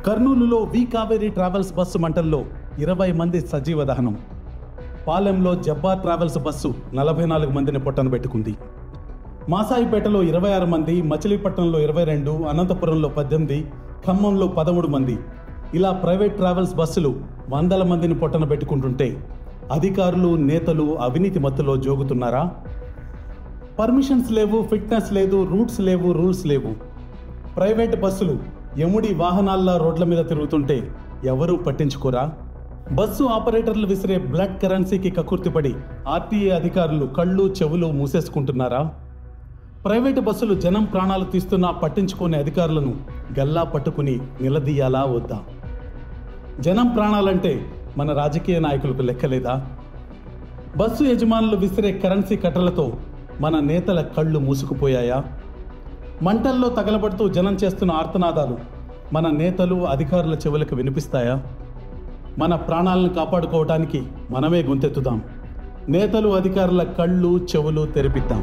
కర్నూలులో వి Kaveri travels bus మంటల్లో 20 మంది సజీవ దహనం. పాలెంలో జబ్బార్ ట్రావెల్స్ బస్సు 44 మందిని పొట్టన పెట్టుకుంది. మాసాయిపేటలో 26 మంది, మచిలీపట్నంలో 22, అనంతపురంలో 18, ఖమ్మంలో 13 మంది. ఇలా ప్రైవేట్ ట్రావెల్స్ బస్సులు వందల మందిని పొట్టన పెట్టుకుంటుంటే అధికారులు, నేతలు అవినీతి మత్తులో జోగుతున్నారా? పర్మిషన్స్ లేవు, ఫిట్నెస్ లేదు, రూట్స్ లేవు, రూల్స్ లేవు. ప్రైవేట్ బస్సులు ఎముడి వాహనాల్లో రోడ్ల మీద తిరుగుతుంటే ఎవరూ పట్టించుకోరా? బస్సు ఆపరేటర్లు విసిరే బ్లాక్ కరెన్సీకి కక్కుర్తిపడి ఆర్టీఏ అధికారులు కళ్ళు చెవులు మూసేసుకుంటున్నారా? ప్రైవేటు బస్సులు జనం ప్రాణాలు తీస్తున్నా పట్టించుకునే అధికారులను గల్లా పట్టుకుని నిలదీయాలా వద్దా? జనం ప్రాణాలంటే మన రాజకీయ నాయకులకు లెక్కలేదా? బస్సు యజమానులు విసిరే కరెన్సీ కట్టలతో మన నేతల కళ్ళు మూసుకుపోయాయా? మంటల్లో తగలబడుతూ జనం చేస్తున్న ఆర్తనాదాలు మన నేతలు, అధికారుల చెవులకు వినిపిస్తాయా? మన ప్రాణాలను కాపాడుకోవడానికి మనమే గొంతెత్తుదాం. నేతలు, అధికారుల కళ్ళు చెవులు తెరిపిద్దాం.